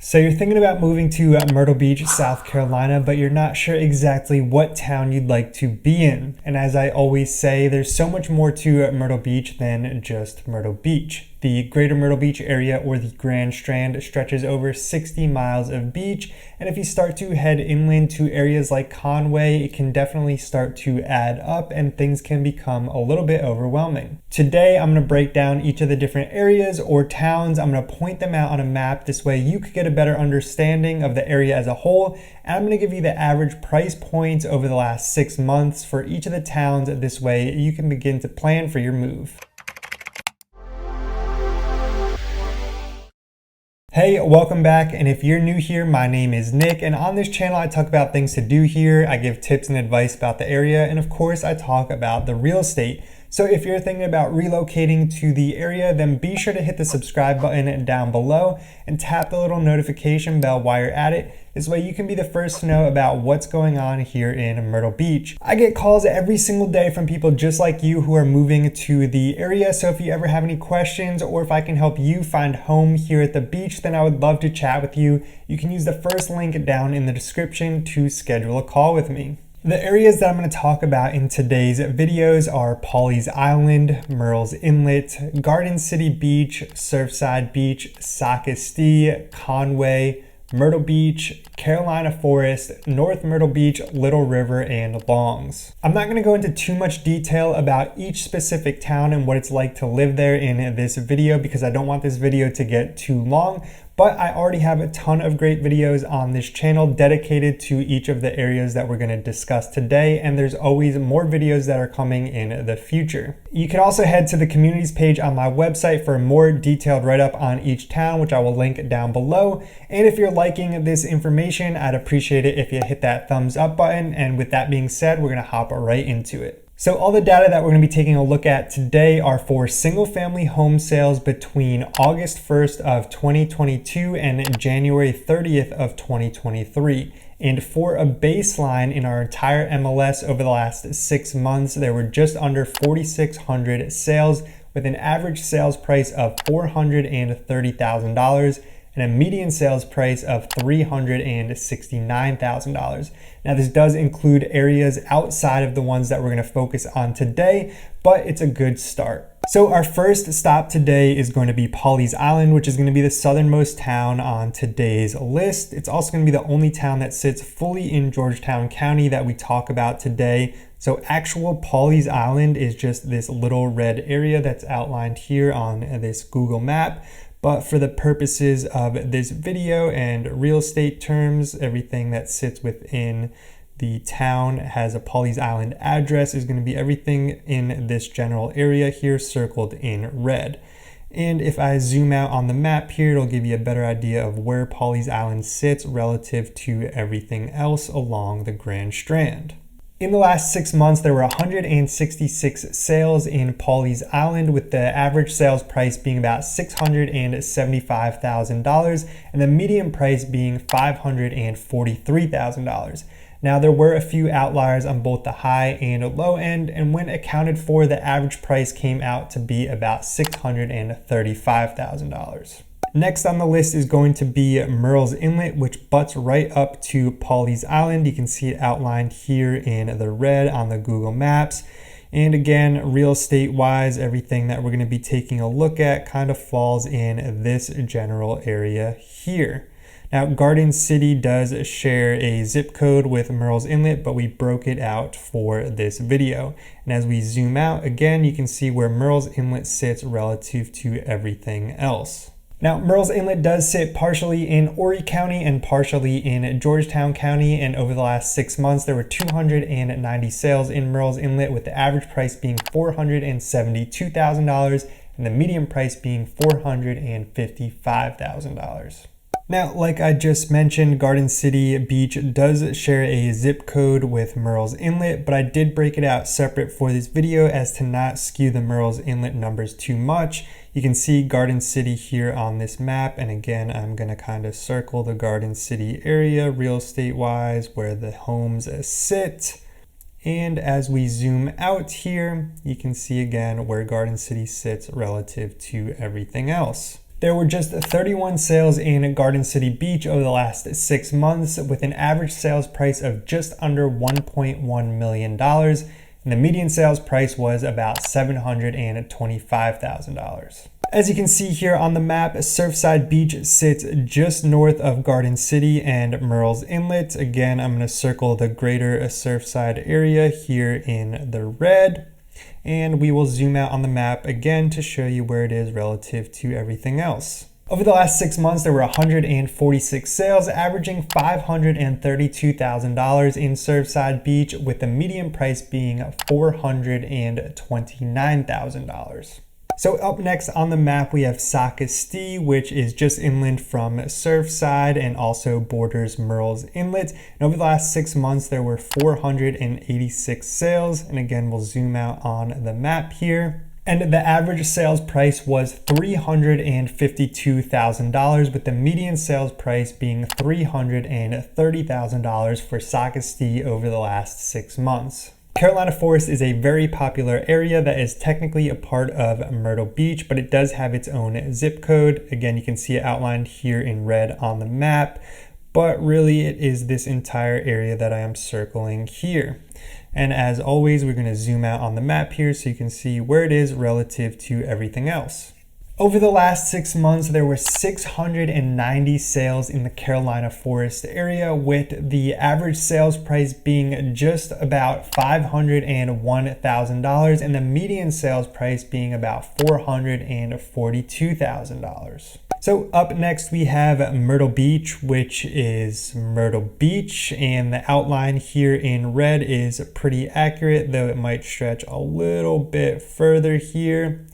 So you're thinking about moving to Myrtle Beach, South Carolina, but you're not sure exactly what town you'd like to be in. And as I always say, there's so much more to Myrtle Beach than just Myrtle Beach. The greater Myrtle Beach area, or the Grand Strand, stretches over 60 miles of beach. And if you start to head inland to areas like Conway, it can definitely start to add up and things can become a little bit overwhelming. Today, I'm going to break down each of the different areas or towns. I'm going to point them out on a map. This way you could get a better understanding of the area as a whole. And I'm going to give you the average price points over the last 6 months for each of the towns. This way you can begin to plan for your move. Hey, welcome back, and if you're new here, my name is Nick, and on this channel I talk about things to do here, I give tips and advice about the area, and of course I talk about the real estate. So if you're thinking about relocating to the area, then be sure to hit the subscribe button down below and tap the little notification bell while you're at it. This way you can be the first to know about what's going on here in Myrtle Beach. I get calls every single day from people just like you who are moving to the area. So if you ever have any questions or if I can help you find home here at the beach, then I would love to chat with you. You can use the first link down in the description to schedule a call with me. The areas that I'm going to talk about in today's videos are Pawleys Island, Murrells Inlet, Garden City Beach, Surfside Beach, Socastee, Conway, Myrtle Beach, Carolina Forest, North Myrtle Beach, Little River, and Longs. I'm not going to go into too much detail about each specific town and what it's like to live there in this video because I don't want this video to get too long. But I already have a ton of great videos on this channel dedicated to each of the areas that we're going to discuss today, and there's always more videos that are coming in the future. You can also head to the communities page on my website for a more detailed write-up on each town, which I will link down below. And if you're liking this information, I'd appreciate it if you hit that thumbs up button. And with that being said, we're going to hop right into it. So all the data that we're going to be taking a look at today are for single family home sales between August 1st of 2022 and January 30th of 2023. And for a baseline in our entire MLS over the last 6 months, there were just under 4,600 sales with an average sales price of $430,000 and a median sales price of $369,000. Now this does include areas outside of the ones that we're going to focus on today, but it's a good start. So our first stop today is going to be Pawleys Island, which is going to be the southernmost town on today's list. It's also going to be the only town that sits fully in Georgetown County that we talk about today. So actual Pawleys Island is just this little red area that's outlined here on this Google map. But for the purposes of this video and real estate terms, everything that sits within the town has a Pawleys Island address is going to be everything in this general area here circled in red. And if I zoom out on the map here, it'll give you a better idea of where Pawleys Island sits relative to everything else along the Grand Strand. In the last 6 months, there were 166 sales in Pawleys Island, with the average sales price being about $675,000 and the median price being $543,000. Now, there were a few outliers on both the high and low end, and when accounted for, the average price came out to be about $635,000. Next on the list is going to be Murrells Inlet, which butts right up to Pawleys Island. You can see it outlined here in the red on the Google Maps. And again, real estate wise, everything that we're going to be taking a look at kind of falls in this general area here. Now, Garden City does share a zip code with Murrells Inlet, but we broke it out for this video. And as we zoom out, again, you can see where Murrells Inlet sits relative to everything else. Now, Murrells Inlet does sit partially in Horry County and partially in Georgetown County, and over the last 6 months, there were 290 sales in Murrells Inlet, with the average price being $472,000 and the median price being $455,000. Now, like I just mentioned, Garden City Beach does share a zip code with Murrells Inlet, but I did break it out separate for this video as to not skew the Murrells Inlet numbers too much. You can see Garden City here on this map, and again, I'm going to kind of circle the Garden City area real estate wise where the homes sit. And as we zoom out here, you can see again where Garden City sits relative to everything else. There were just 31 sales in Garden City Beach over the last 6 months, with an average sales price of just under $1.1 million, and the median sales price was about $725,000. As you can see here on the map, Surfside Beach sits just north of Garden City and Murrells Inlet. Again, I'm going to circle the greater Surfside area here in the red. And we will zoom out on the map again to show you where it is relative to everything else. Over the last 6 months, there were 146 sales, averaging $532,000 in Surfside Beach, with the median price being $429,000. So up next on the map, we have Socastee, which is just inland from Surfside and also borders Murrells Inlet. And over the last 6 months, there were 486 sales. And again, we'll zoom out on the map here. And the average sales price was $352,000, with the median sales price being $330,000 for Socastee over the last 6 months. Carolina Forest is a very popular area that is technically a part of Myrtle Beach, but it does have its own zip code. Again, you can see it outlined here in red on the map, but really it is this entire area that I am circling here. And as always, we're going to zoom out on the map here so you can see where it is relative to everything else. Over the last 6 months, there were 690 sales in the Carolina Forest area, with the average sales price being just about $501,000 and the median sales price being about $442,000. So up next we have Myrtle Beach, which is Myrtle Beach, and the outline here in red is pretty accurate, though it might stretch a little bit further here.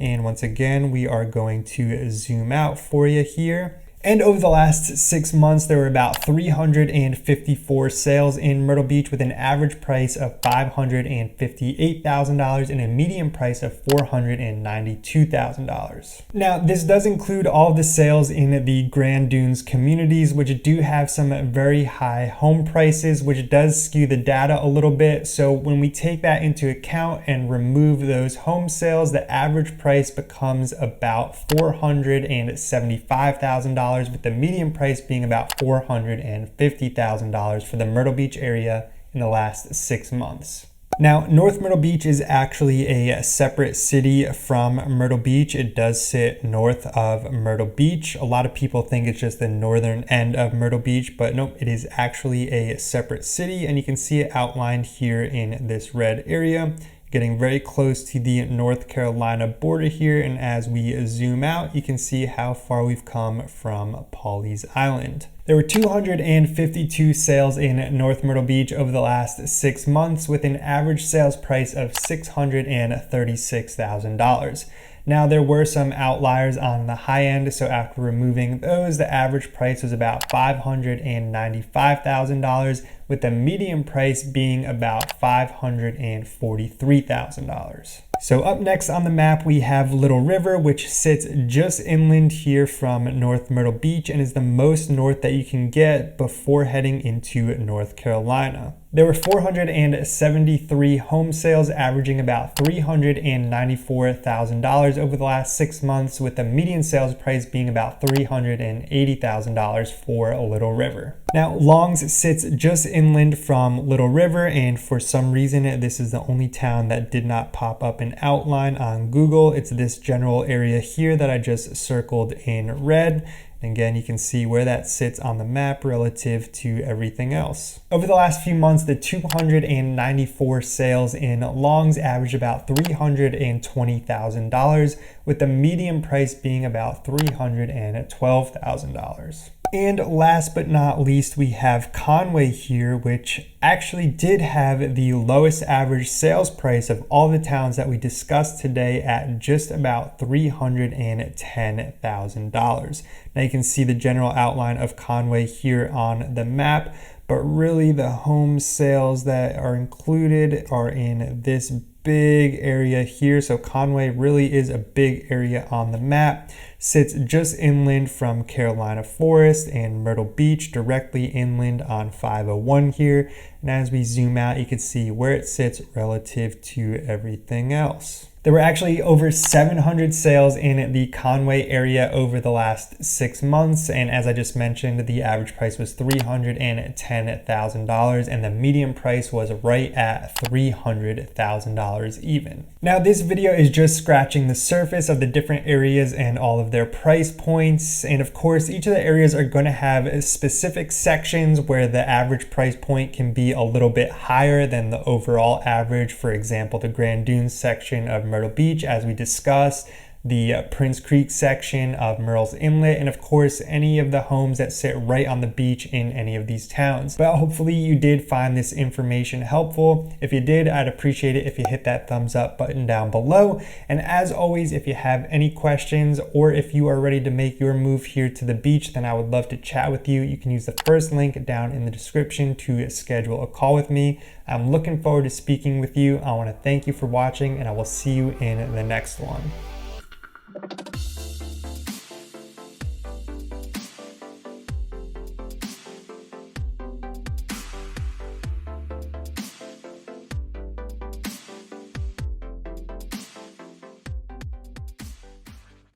And once again, we are going to zoom out for you here. And over the last 6 months, there were about 354 sales in Myrtle Beach, with an average price of $558,000 and a median price of $492,000. Now, this does include all of the sales in the Grand Dunes communities, which do have some very high home prices, which does skew the data a little bit. So when we take that into account and remove those home sales, the average price becomes about $475,000. With the median price being about $450,000 for the Myrtle Beach area in the last 6 months. Now, North Myrtle Beach is actually a separate city from Myrtle Beach. It does sit north of Myrtle Beach. A lot of people think it's just the northern end of Myrtle Beach, but nope, it is actually a separate city, and you can see it outlined here in this red area, getting very close to the North Carolina border here. And as we zoom out, you can see how far we've come from Pawleys Island. There were 252 sales in North Myrtle Beach over the last 6 months, with an average sales price of $636,000. Now, there were some outliers on the high end, so after removing those, the average price was about $595,000, with the median price being about $543,000. So up next on the map, we have Little River, which sits just inland here from North Myrtle Beach and is the most north that you can get before heading into North Carolina. There were 473 home sales, averaging about $394,000 over the last 6 months, with the median sales price being about $380,000 for Little River. Now, Longs sits just inland from Little River, and for some reason, this is the only town that did not pop up an outline on Google. It's this general area here that I just circled in red. And again, you can see where that sits on the map relative to everything else. Over the last few months, the 294 sales in Longs averaged about $320,000, with the median price being about $312,000. And last but not least, we have Conway here, which actually did have the lowest average sales price of all the towns that we discussed today at just about $310,000. Now you can see the general outline of Conway here on the map, but really the home sales that are included are in this big area here. So Conway really is a big area on the map. Sits just inland from Carolina Forest and Myrtle Beach, directly inland on 501 here. And as we zoom out, you can see where it sits relative to everything else. There were actually over 700 sales in the Conway area over the last 6 months, and as I just mentioned, the average price was $310,000 and the median price was right at $300,000 even. Now this video is just scratching the surface of the different areas and all of their price points, and of course each of the areas are going to have specific sections where the average price point can be a little bit higher than the overall average. For example, the Grand Dunes section of Myrtle Beach, as we discussed, the Prince Creek section of Murrells Inlet, and of course any of the homes that sit right on the beach in any of these towns. But hopefully you did find this information helpful. If you did, I'd appreciate it if you hit that thumbs up button down below. And as always, if you have any questions or if you are ready to make your move here to the beach, then I would love to chat with you. You can use the first link down in the description to schedule a call with me. I'm looking forward to speaking with you. I want to thank you for watching, and I will see you in the next one.